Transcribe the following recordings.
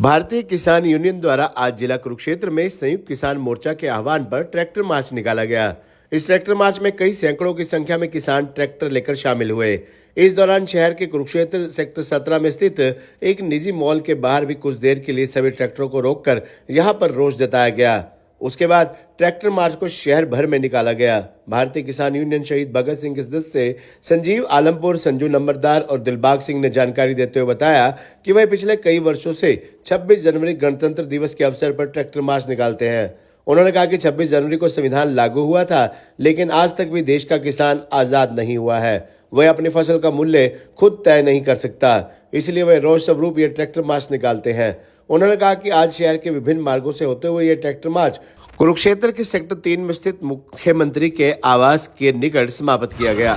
भारतीय किसान यूनियन द्वारा आज जिला कुरुक्षेत्र में संयुक्त किसान मोर्चा के आह्वान पर ट्रैक्टर मार्च निकाला गया। इस ट्रैक्टर मार्च में कई सैकड़ों की संख्या में किसान ट्रैक्टर लेकर शामिल हुए। इस दौरान शहर के कुरुक्षेत्र सेक्टर 17 में स्थित एक निजी मॉल के बाहर भी कुछ देर के लिए सभी ट्रैक्टरों को रोककर यहां पर रोष जताया गया। उसके बाद ट्रैक्टर मार्च को शहर भर में निकाला गया। भारतीय किसान यूनियन शहीद भगत सिंह के सदस्य संजीव आलमपुर, संजू नंबरदार और दिलबाग सिंह ने जानकारी देते हुए बताया कि वह पिछले कई वर्षों से 26 जनवरी गणतंत्र दिवस के अवसर पर ट्रैक्टर मार्च निकालते हैं। उन्होंने कहा कि 26 जनवरी को संविधान लागू हुआ था, लेकिन आज तक भी देश का किसान आजाद नहीं हुआ है। वह अपनी फसल का मूल्य खुद तय नहीं कर सकता, इसलिए वह रोष स्वरूप ये ट्रैक्टर मार्च निकालते हैं। उन्होंने कहा कि आज शहर के विभिन्न मार्गों से होते हुए ये ट्रैक्टर मार्च कुरुक्षेत्र के सेक्टर 3 में स्थित मुख्यमंत्री के आवास के निकट समाप्त किया गया।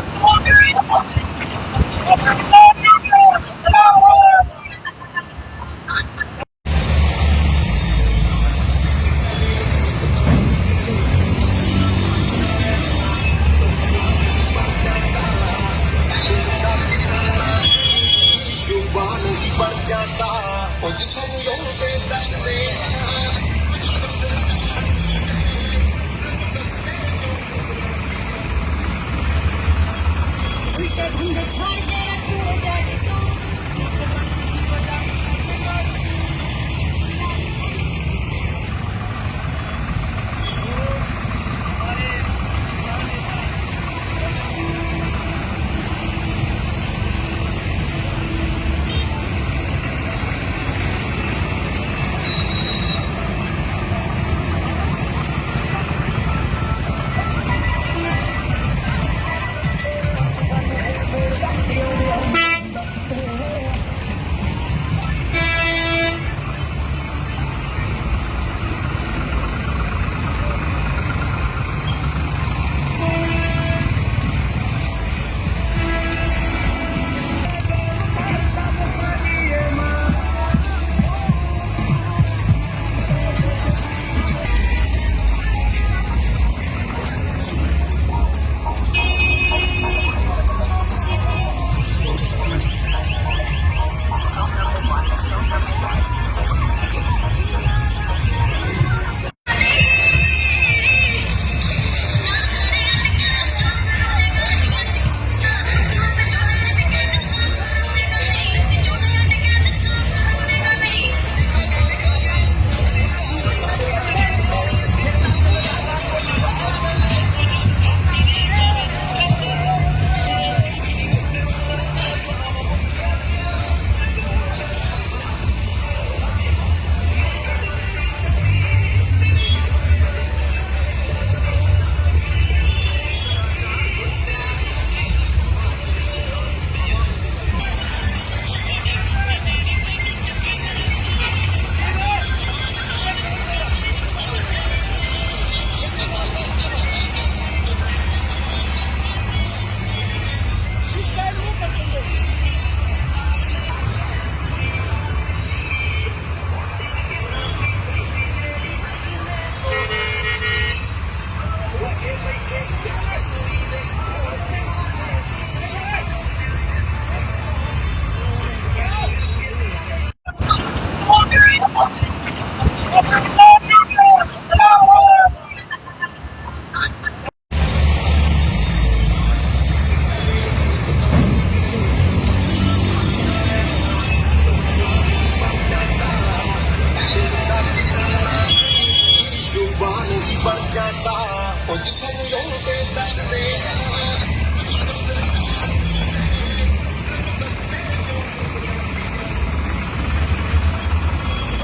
उल्टे धंधे छोड़ दे रसूल जाके तू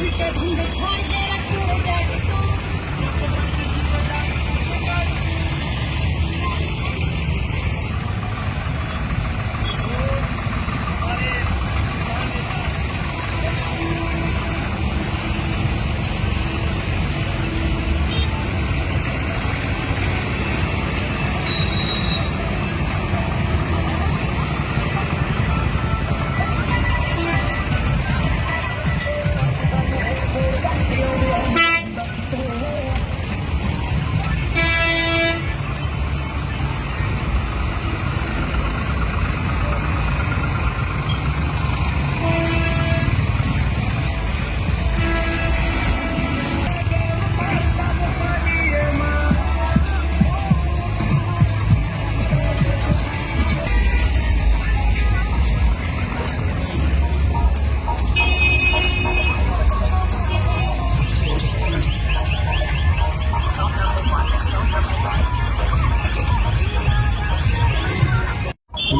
उल्टे धंधे छोड़ दे रसूल जाके तू Thank you.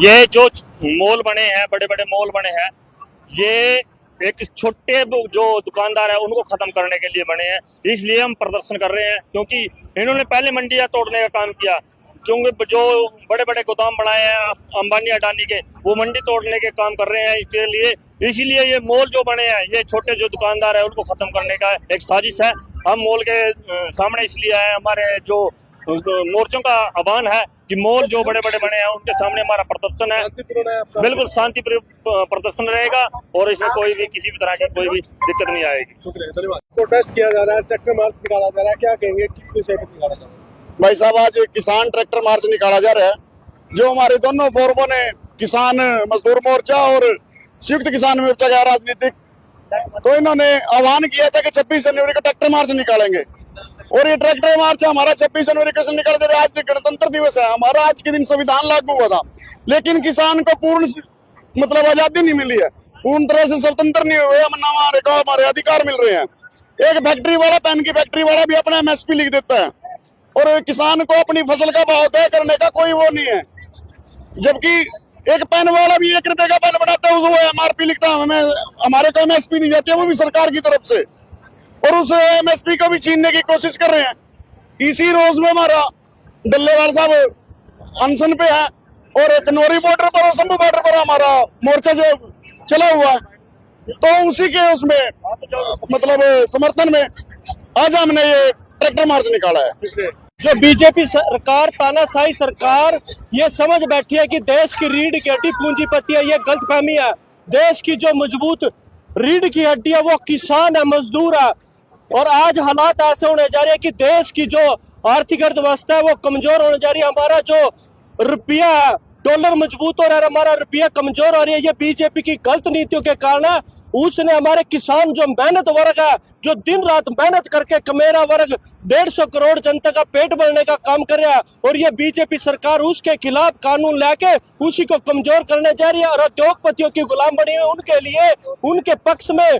ये जो मॉल बने हैं, बड़े बड़े मॉल बने हैं, ये एक छोटे जो दुकानदार है उनको खत्म करने के लिए बने हैं। इसलिए हम प्रदर्शन कर रहे हैं, क्योंकि इन्होंने पहले मंडियां तोड़ने का काम किया, क्योंकि जो बड़े बड़े गोदाम बनाए हैं अंबानी अडानी के, वो मंडी तोड़ने के काम कर रहे हैं। इसके लिए इसीलिए ये मॉल जो बने हैं, ये छोटे जो दुकानदार है उनको खत्म करने का एक साजिश है। हम मॉल के सामने इसलिए आए, हमारे जो मोर्चों का आह्वान है कि मॉल जो बड़े बड़े बने हैं उनके सामने हमारा प्रदर्शन है। बिल्कुल शांतिपूर्ण प्रदर्शन रहेगा और इसमें कोई भी किसी भी तरह की कोई भी दिक्कत नहीं आएगी। धन्यवाद। प्रोटेस्ट किया जा रहा है, ट्रैक्टर मार्च निकाला जा रहा है, क्या कहेंगे, किस विषय पर निकाला जा रहा है? भाई साहब, आज किसान ट्रैक्टर मार्च निकाला जा रहा है। जो हमारे दोनों फोरमों ने, किसान मजदूर मोर्चा और संयुक्त किसान मोर्चा का राजनीतिक, तो इन्होंने आह्वान किया था कि 26 जनवरी को ट्रैक्टर मार्च निकालेंगे। और ये ट्रैक्टर मार्च हमारा 26 जनवरी को निकल दे। आज गणतंत्र दिवस है हमारा, आज के दिन संविधान लागू हुआ था, लेकिन किसान को पूर्ण मतलब आजादी नहीं मिली है, पूर्ण तरह से स्वतंत्र नहीं हुए। हमारे अधिकार मिल रहे हैं। एक फैक्ट्री वाला, पेन की फैक्ट्री वाला भी अपना MSP लिख देता है, और किसान को अपनी फसल का भाव तय करने का कोई वो नहीं है। जबकि एक पेन वाला भी 1 रुपए का पेन बनाता है, उसको MRP लिखता है, हमें हमारे को MSP दी जाती है, वो भी सरकार की तरफ से, और उस MSP को भी छीनने की कोशिश कर रहे हैं। इसी रोज में हमारा डल्लेवाल साहब अनशन पे है, और कनौरी बॉर्डर पर और शंभू बॉर्डर पर हमारा मोर्चा जो चला हुआ है, तो उसी के उसमें मतलब समर्थन में आज हमने ये ट्रैक्टर मार्च निकाला है। जो बीजेपी सरकार, तानाशाही सरकार, ये समझ बैठी है कि देश की रीढ़ की हड्डी पूंजीपति है। ये गलतफहमी है। देश की जो मजबूत रीढ़ की हड्डी है वो किसान है, मजदूर है। और आज हालात ऐसे होने जा रहे हैं कि देश की जो आर्थिक अर्थव्यवस्था है वो कमजोर होने जा रही है। हमारा जो रुपया है, डॉलर मजबूत हो रहा है, हमारा रुपया कमजोर हो रही है। ये बीजेपी की गलत नीतियों के कारण है। उसने हमारे किसान जो मेहनत वर्ग है, जो दिन रात मेहनत करके कमेरा वर्ग 150 करोड़ जनता का पेट भरने का काम कर रहा है, और ये बीजेपी सरकार उसके खिलाफ कानून लेके उसी को कमजोर करने जा रही है। और उद्योगपतियों की गुलाम बनी है, उनके लिए, उनके पक्ष में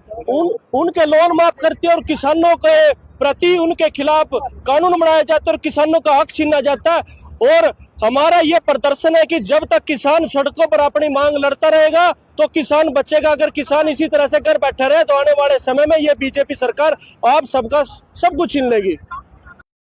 उनके लोन माफ करती है, और किसानों के प्रति उनके खिलाफ कानून बनाया जाता है और किसानों का हक छीना जाता है। और हमारा ये प्रदर्शन है कि जब तक किसान सड़कों पर अपनी मांग लड़ता रहेगा तो किसान बचेगा। अगर किसान इसी तरह से घर बैठे रहे तो आने वाले समय में ये बीजेपी सरकार आप सबका सब कुछ छीन लेगी।